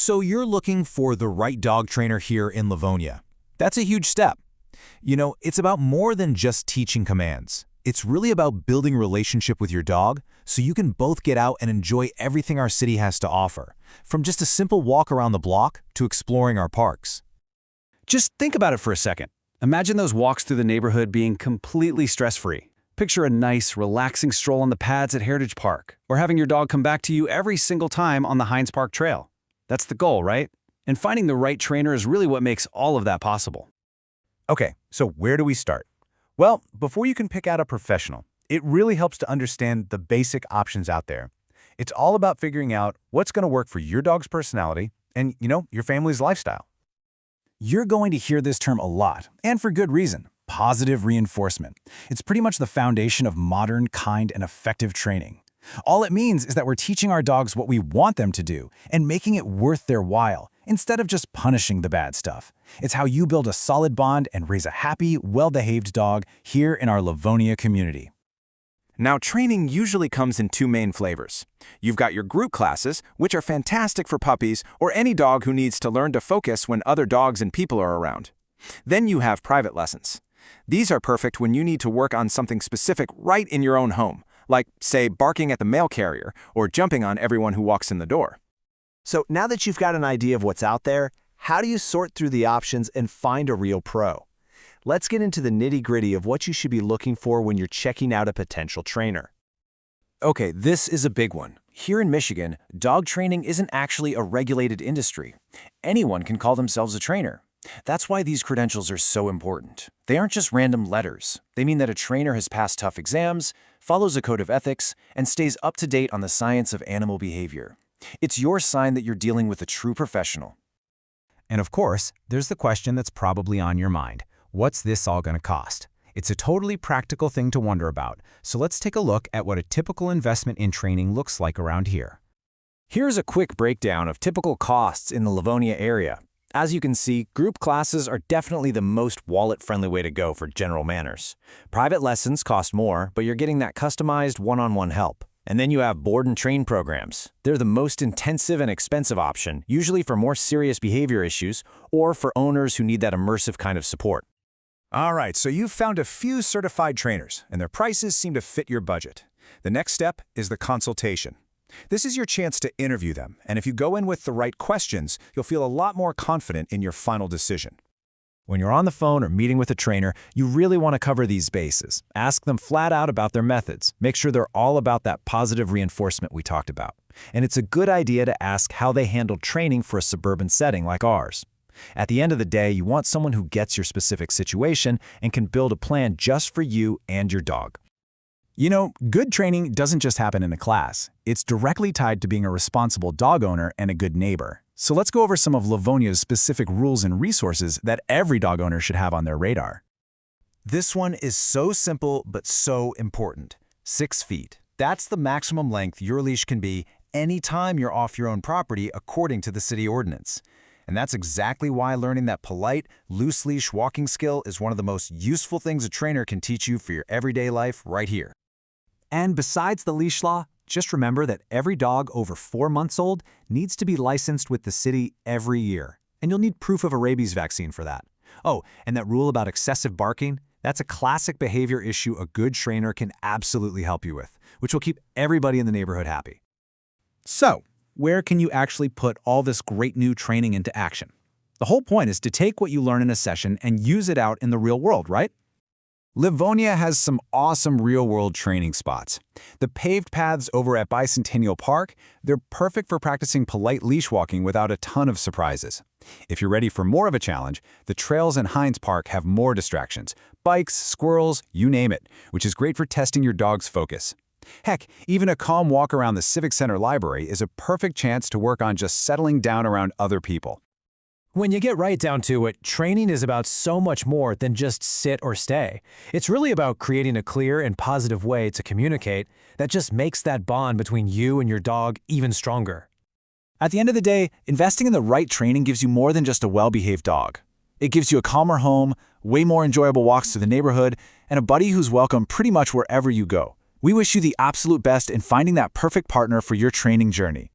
So you're looking for the right dog trainer here in Livonia. That's a huge step. It's about more than just teaching commands. It's really about building a relationship with your dog so you can both get out and enjoy everything our city has to offer, from just a simple walk around the block to exploring our parks. Just think about it for a second. Imagine those walks through the neighborhood being completely stress-free. Picture a nice, relaxing stroll on the pads at Heritage Park, or having your dog come back to you every single time on the Hines Park Trail. That's the goal, right? And finding the right trainer is really what makes all of that possible. Okay, so where do we start? Well, before you can pick out a professional, it really helps to understand the basic options out there. It's all about figuring out what's going to work for your dog's personality and, your family's lifestyle. You're going to hear this term a lot, and for good reason: positive reinforcement. It's pretty much the foundation of modern, kind, and effective training. All it means is that we're teaching our dogs what we want them to do and making it worth their while, instead of just punishing the bad stuff. It's how you build a solid bond and raise a happy, well-behaved dog here in our Livonia community. Now, training usually comes in two main flavors. You've got your group classes, which are fantastic for puppies or any dog who needs to learn to focus when other dogs and people are around. Then you have private lessons. These are perfect when you need to work on something specific right in your own home, like, say, barking at the mail carrier or jumping on everyone who walks in the door. So now that you've got an idea of what's out there, how do you sort through the options and find a real pro? Let's get into the nitty-gritty of what you should be looking for when you're checking out a potential trainer. Okay, this is a big one. Here in Michigan, dog training isn't actually a regulated industry. Anyone can call themselves a trainer. That's why these credentials are so important. They aren't just random letters. They mean that a trainer has passed tough exams, follows a code of ethics, and stays up to date on the science of animal behavior. It's your sign that you're dealing with a true professional. And of course, there's the question that's probably on your mind. What's this all going to cost? It's a totally practical thing to wonder about, so let's take a look at what a typical investment in training looks like around here. Here's a quick breakdown of typical costs in the Livonia area. As you can see, group classes are definitely the most wallet-friendly way to go for general manners. Private lessons cost more, but you're getting that customized one-on-one help. And then you have board and train programs. They're the most intensive and expensive option, usually for more serious behavior issues or for owners who need that immersive kind of support. All right, so you've found a few certified trainers, and their prices seem to fit your budget. The next step is the consultation. This is your chance to interview them, and if you go in with the right questions, you'll feel a lot more confident in your final decision. When you're on the phone or meeting with a trainer, you really want to cover these bases. Ask them flat out about their methods. Make sure they're all about that positive reinforcement we talked about. And it's a good idea to ask how they handled training for a suburban setting like ours. At the end of the day, you want someone who gets your specific situation and can build a plan just for you and your dog. Good training doesn't just happen in a class. It's directly tied to being a responsible dog owner and a good neighbor. So let's go over some of Livonia's specific rules and resources that every dog owner should have on their radar. This one is so simple but so important. 6 feet. That's the maximum length your leash can be anytime you're off your own property according to the city ordinance. And that's exactly why learning that polite, loose leash walking skill is one of the most useful things a trainer can teach you for your everyday life right here. And besides the leash law, just remember that every dog over 4 months old needs to be licensed with the city every year. And you'll need proof of a rabies vaccine for that. Oh, and that rule about excessive barking, that's a classic behavior issue a good trainer can absolutely help you with, which will keep everybody in the neighborhood happy. So, where can you actually put all this great new training into action? The whole point is to take what you learn in a session and use it out in the real world, right? Livonia has some awesome real-world training spots. The paved paths over at Bicentennial Park, they're perfect for practicing polite leash walking without a ton of surprises. If you're ready for more of a challenge, the trails in Hines Park have more distractions. Bikes, squirrels, you name it, which is great for testing your dog's focus. Heck, even a calm walk around the Civic Center Library is a perfect chance to work on just settling down around other people. When you get right down to it, training is about so much more than just sit or stay. It's really about creating a clear and positive way to communicate that just makes that bond between you and your dog even stronger. At the end of the day, investing in the right training gives you more than just a well-behaved dog. It gives you a calmer home, way more enjoyable walks through the neighborhood, and a buddy who's welcome pretty much wherever you go. We wish you the absolute best in finding that perfect partner for your training journey.